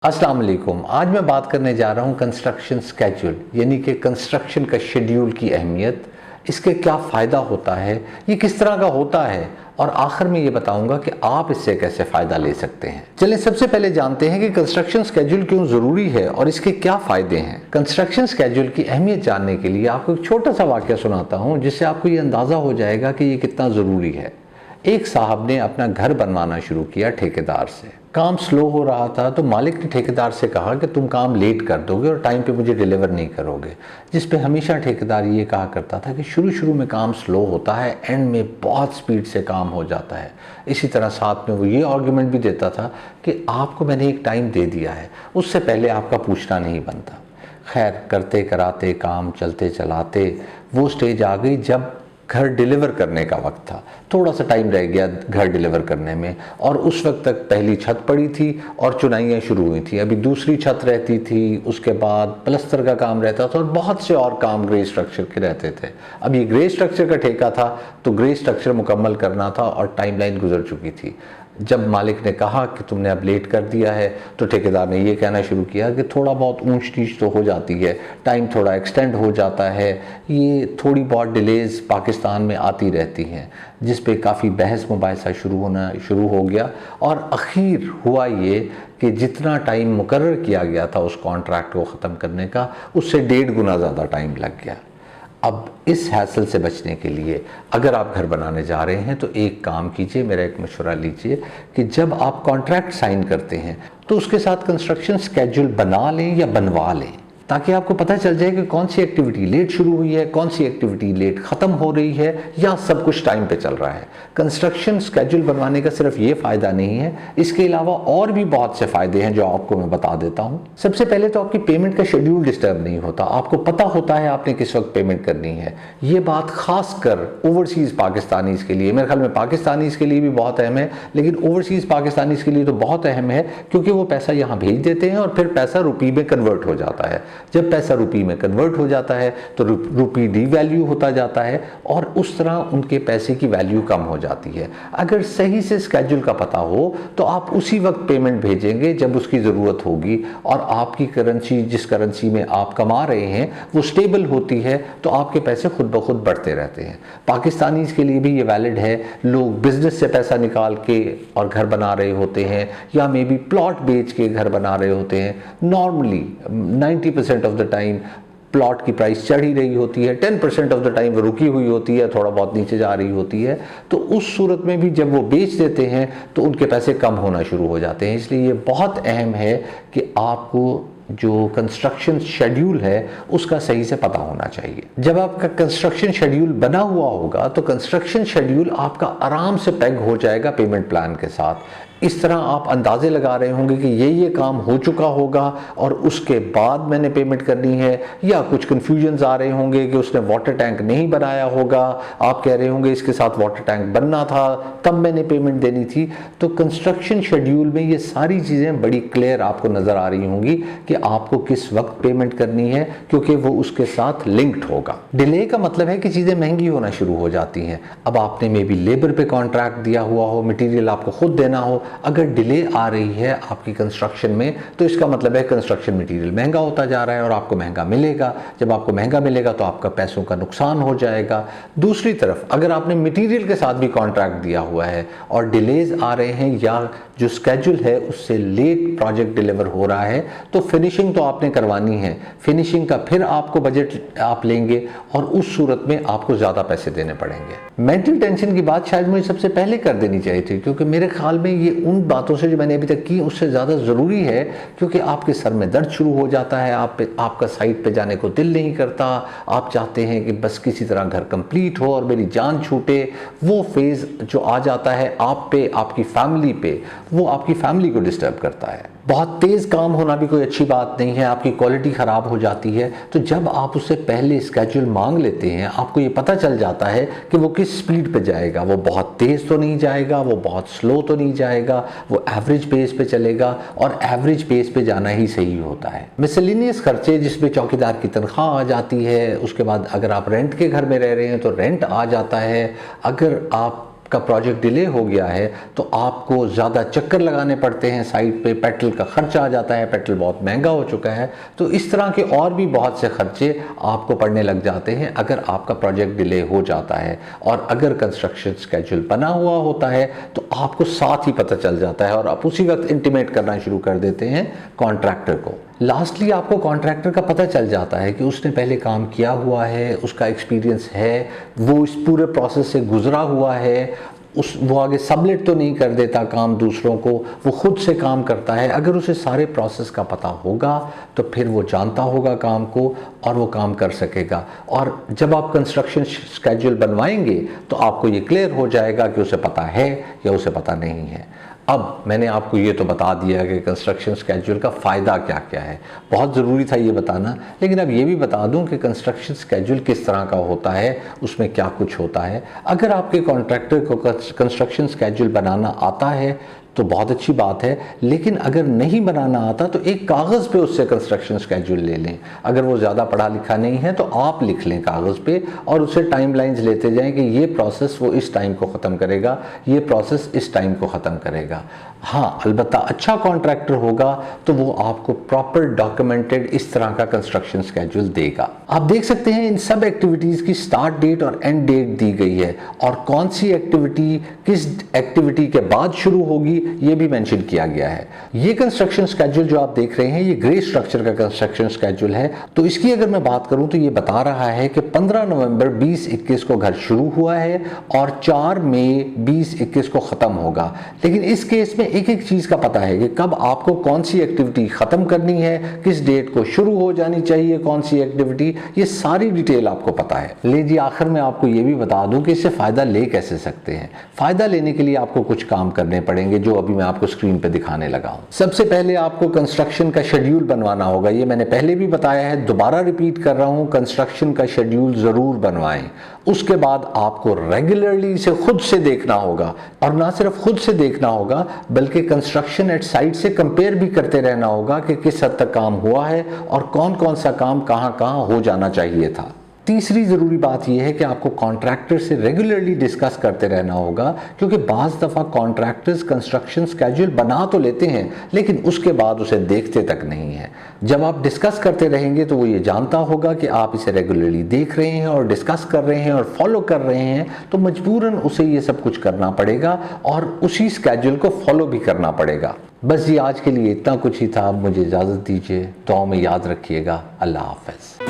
अस्सलाम वालेकुम। आज मैं बात करने जा रहा हूँ कंस्ट्रक्शन स्केड्यूल यानी कि कंस्ट्रक्शन का शेड्यूल की अहमियत, इसके क्या फ़ायदा होता है, ये किस तरह का होता है और आखिर में ये बताऊंगा कि आप इससे कैसे फ़ायदा ले सकते हैं। चलिए सबसे पहले जानते हैं कि कंस्ट्रक्शन स्केड्यूल क्यों ज़रूरी है और इसके क्या फ़ायदे हैं। कंस्ट्रक्शन स्केड्यूल की अहमियत जानने के लिए आपको एक छोटा सा वाक़या सुनाता हूँ जिससे आपको ये अंदाज़ा हो जाएगा कि ये कितना ज़रूरी है। एक साहब ने अपना घर बनवाना शुरू किया ठेकेदार से। काम स्लो हो रहा था तो मालिक ने ठेकेदार से कहा कि तुम काम लेट कर दोगे और टाइम पे मुझे डिलीवर नहीं करोगे, जिस पे हमेशा ठेकेदार ये कहा करता था कि शुरू में काम स्लो होता है, एंड में बहुत स्पीड से काम हो जाता है। इसी तरह साथ में वो ये आर्गूमेंट भी देता था कि आपको मैंने एक टाइम दे दिया है, उससे पहले आपका पूछना नहीं बनता। खैर करते कराते काम चलते चलाते वो स्टेज आ गई जब घर डिलीवर करने का वक्त था। थोड़ा सा टाइम रह गया घर डिलीवर करने में, और उस वक्त तक पहली छत पड़ी थी और चुनाइयाँ शुरू हुई थी। अभी दूसरी छत रहती थी, उसके बाद प्लस्तर का काम रहता था और बहुत से और काम ग्रे स्ट्रक्चर के रहते थे। अब ये ग्रे स्ट्रक्चर का ठेका था तो ग्रे स्ट्रक्चर मुकम्मल करना था और टाइमलाइन गुजर चुकी थी। जब मालिक ने कहा कि तुमने अब लेट कर दिया है तो ठेकेदार ने ये कहना शुरू किया कि थोड़ा बहुत ऊंच नीच तो हो जाती है, टाइम थोड़ा एक्सटेंड हो जाता है, ये थोड़ी बहुत डिलेज़ पाकिस्तान में आती रहती हैं, जिस पे काफ़ी बहस मुबाहिसा शुरू हो गया। और आखिर हुआ ये कि जितना टाइम मुकर्रर किया गया था उस कॉन्ट्रैक्ट को ख़त्म करने का, उससे 1.5 गुना ज़्यादा टाइम लग गया। अब इस हैसल से बचने के लिए अगर आप घर बनाने जा रहे हैं तो एक काम कीजिए, मेरा एक मशवरा लीजिए कि जब आप कॉन्ट्रैक्ट साइन करते हैं तो उसके साथ कंस्ट्रक्शन स्केड्यूल बना लें या बनवा लें, ताकि आपको पता चल जाए कि कौन सी एक्टिविटी लेट शुरू हुई है, कौन सी एक्टिविटी लेट ख़त्म हो रही है, या सब कुछ टाइम पे चल रहा है। कंस्ट्रक्शन स्केड्यूल बनवाने का सिर्फ ये फ़ायदा नहीं है, इसके अलावा और भी बहुत से फ़ायदे हैं जो आपको मैं बता देता हूँ। सबसे पहले तो आपकी पेमेंट का शेड्यूल डिस्टर्ब नहीं होता, आपको पता होता है आपने किस वक्त पेमेंट करनी है। ये बात खास कर ओवरसीज़ पाकिस्तानीज़ के लिए, मेरे ख्याल में पाकिस्तानीज़ के लिए भी बहुत अहम है, लेकिन ओवरसीज़ पाकिस्तानीज़ के लिए तो बहुत अहम है, क्योंकि वो पैसा यहाँ भेज देते हैं और फिर पैसा रुपये में कन्वर्ट हो जाता है। जब पैसा रुपये में कन्वर्ट हो जाता है तो रुपये डीवैल्यू होता जाता है और उस तरह उनके पैसे की वैल्यू कम हो जाती है। अगर सही से स्केड्यूल का पता हो तो आप उसी वक्त पेमेंट भेजेंगे जब उसकी ज़रूरत होगी, और आपकी करेंसी, जिस करेंसी में आप कमा रहे हैं, वो स्टेबल होती है तो आपके पैसे खुद ब खुद बढ़ते रहते हैं। पाकिस्तानीज़ के लिए भी ये वैलिड है। लोग बिजनेस से पैसा निकाल के और घर बना रहे होते हैं, या मे बी प्लॉट बेच के घर बना रहे होते हैं। Normally 90% of the time plot की प्राइस चढ़ ही रही होती है, 10% ऑफ द टाइम वो रुकी हुई होती है, थोड़ा बहुत नीचे जा रही होती है। तो उस सूरत में भी जब वो बेच देते हैं तो उनके पैसे कम होना शुरू हो जाते हैं। इसलिए ये बहुत अहम है कि आपको जो कंस्ट्रक्शन शेड्यूल है उसका सही से पता होना चाहिए। जब आपका कंस्ट्रक्शन शेड्यूल बना हुआ होगा तो कंस्ट्रक्शन शेड्यूल आपका आराम से पेग हो जाएगा पेमेंट प्लान के साथ। इस तरह आप अंदाजे लगा रहे होंगे कि ये काम हो चुका होगा और उसके बाद मैंने पेमेंट करनी है, या कुछ कन्फ्यूजन्स आ रहे होंगे कि उसने वाटर टैंक नहीं बनाया होगा, आप कह रहे होंगे इसके साथ वाटर टैंक बनना था तब मैंने पेमेंट देनी थी। तो कंस्ट्रक्शन शेड्यूल में ये सारी चीज़ें बड़ी क्लियर आपको नज़र आ रही होंगी कि आपको किस वक्त पेमेंट करनी है, क्योंकि वो उसके साथ लिंक्ड होगा। डिले का मतलब है कि चीज़ें महंगी होना शुरू हो जाती हैं। अब आपने मे बी लेबर पे कॉन्ट्रैक्ट दिया हुआ हो, मटीरियल आपको खुद देना हो, अगर डिले आ रही है आपकी कंस्ट्रक्शन में तो इसका मतलब है कंस्ट्रक्शन मटेरियल महंगा होता जा रहा है और आपको महंगा मिलेगा। जब आपको महंगा मिलेगा तो आपका पैसों का नुकसान हो जाएगा। दूसरी तरफ अगर आपने मटेरियल के साथ भी कॉन्ट्रैक्ट दिया हुआ है और डिलेज आ रहे हैं, या जो स्केड्यूल है उससे लेट प्रोजेक्ट डिलीवर हो रहा है, तो फिनिशिंग तो आपने करवानी है। फिनिशिंग का फिर आपको बजट आप लेंगे और उस सूरत में आपको ज़्यादा पैसे देने पड़ेंगे। मेंटल टेंशन की बात शायद मुझे सबसे पहले कर देनी चाहिए थी, क्योंकि मेरे ख्याल में ये उन बातों से जो मैंने अभी तक की उससे ज़्यादा ज़रूरी है, क्योंकि आपके सर में दर्द शुरू हो जाता है, आपका साइट पे जाने को दिल नहीं करता, आप चाहते हैं कि बस किसी तरह घर कंप्लीट हो और मेरी जान छूटे। वो फेज़ जो आ जाता है आप पे, आपकी फैमिली पे, वो आपकी फैमिली को डिस्टर्ब करता है। बहुत तेज़ काम होना भी कोई अच्छी बात नहीं है, आपकी क्वालिटी ख़राब हो जाती है। तो जब आप उससे पहले स्केड्यूल मांग लेते हैं, आपको ये पता चल जाता है कि वो किस स्पीड पे जाएगा। वो बहुत तेज़ तो नहीं जाएगा, वो बहुत स्लो तो नहीं जाएगा, वो एवरेज पेस पे चलेगा, और एवरेज पेस पे जाना ही सही होता है। मिसलिनियस खर्चे जिसमें चौकीदार की तनख्वाह आ जाती है, उसके बाद अगर आप रेंट के घर में रह रहे हैं तो रेंट आ जाता है, अगर आप का प्रोजेक्ट डिले हो गया है तो आपको ज़्यादा चक्कर लगाने पड़ते हैं साइट पे, पेट्रोल का खर्चा आ जाता है, पेट्रोल बहुत महंगा हो चुका है, तो इस तरह के और भी बहुत से खर्चे आपको पड़ने लग जाते हैं अगर आपका प्रोजेक्ट डिले हो जाता है। और अगर कंस्ट्रक्शन स्केड्यूल बना हुआ होता है तो आपको साथ ही पता चल जाता है और आप उसी वक्त इंटीमेट करना शुरू कर देते हैं कॉन्ट्रैक्टर को। लास्टली आपको कॉन्ट्रैक्टर का पता चल जाता है कि उसने पहले काम किया हुआ है, उसका एक्सपीरियंस है, वो इस पूरे प्रोसेस से गुजरा हुआ है, वो आगे सबलेट तो नहीं कर देता काम दूसरों को, वो खुद से काम करता है। अगर उसे सारे प्रोसेस का पता होगा तो फिर वो जानता होगा काम को और वो काम कर सकेगा। और जब आप कंस्ट्रक्शन स्केड्यूल बनवाएंगे तो आपको ये क्लियर हो जाएगा कि उसे पता है या उसे पता नहीं है। अब मैंने आपको ये तो बता दिया कि कंस्ट्रक्शन स्केड्यूल का फ़ायदा क्या क्या है, बहुत ज़रूरी था ये बताना, लेकिन अब ये भी बता दूं कि कंस्ट्रक्शन स्केड्यूल किस तरह का होता है, उसमें क्या कुछ होता है। अगर आपके कॉन्ट्रैक्टर को कंस्ट्रक्शन स्केड्यूल बनाना आता है तो बहुत अच्छी बात है, लेकिन अगर नहीं बनाना आता तो एक कागज़ पे उससे कंस्ट्रक्शन स्केड्यूल ले लें। अगर वो ज़्यादा पढ़ा लिखा नहीं है तो आप लिख लें कागज़ पे और उससे टाइमलाइंस लेते जाएं कि ये प्रोसेस वो इस टाइम को ख़त्म करेगा, ये प्रोसेस इस टाइम को ख़त्म करेगा। हाँ, अलबत्ता अच्छा कॉन्ट्रैक्टर होगा तो वो आपको प्रॉपर डॉक्यूमेंटेड इस तरह का कंस्ट्रक्शन स्केड्यूल देगा। आप देख सकते हैं इन सब एक्टिविटीज़ की स्टार्ट डेट और एंड डेट दी गई है और कौन सी एक्टिविटी किस एक्टिविटी के बाद शुरू होगी ये भी मेंशन किया गया है। ये कंस्ट्रक्शन स्केड्यूल जो आप देख रहे हैं ये ग्रे स्ट्रक्चर का कंस्ट्रक्शन स्केड्यूल है। तो इसकी अगर मैं बात करूं तो ये बता रहा है कि 15 नवंबर 2021 को घर शुरू हुआ है और 4 मई 2021 को ख़त्म होगा। लेकिन इस केस में एक एक चीज़ का पता है कि कब आपको कौन सी एक्टिविटी ख़त्म करनी है, किस डेट को शुरू हो जानी चाहिए कौन सी एक्टिविटी, ये सारी डिटेल आपको पता है। लीजिए आखिर में आपको ये भी बता दूं कि इससे फ़ायदा ले कैसे सकते हैं। फ़ायदा लेने के लिए आपको कुछ काम करने पड़ेंगे जो अभी मैं आपको स्क्रीन पे दिखाने लगा हूं। सबसे पहले आपको कंस्ट्रक्शन का शेड्यूल बनवाना होगा। ये मैंने पहले भी बताया है, दोबारा रिपीट कर रहा हूं, कंस्ट्रक्शन का शेड्यूल ज़रूर बनवाएं। उसके बाद आपको रेगुलरली इसे खुद से देखना होगा और ना सिर्फ खुद से देखना होगा बल्कि कंस्ट्रक्शन एट साइट से कंपेयर भी करते रहना होगा कि किस हद तक काम हुआ है और कौन कौन सा काम कहां कहां हो जाना चाहिए था। तीसरी ज़रूरी बात यह है कि आपको कॉन्ट्रैक्टर से रेगुलरली डिस्कस करते रहना होगा, क्योंकि बाज़ दफ़ा कॉन्ट्रैक्टर्स कंस्ट्रक्शन स्केड्यूल बना तो लेते हैं लेकिन उसके बाद उसे देखते तक नहीं है। जब आप डिस्कस करते रहेंगे तो वो ये जानता होगा कि आप इसे रेगुलरली देख रहे हैं और डिस्कस कर रहे हैं और फॉलो कर रहे हैं, तो मजबूरन उसे ये सब कुछ करना पड़ेगा और उसी स्केड्यूल को फॉलो भी करना पड़ेगा। बस ये आज के लिए इतना कुछ ही था। मुझे इजाज़त दीजिए, दुआ में याद रखिएगा। अल्लाह हाफ़िज़।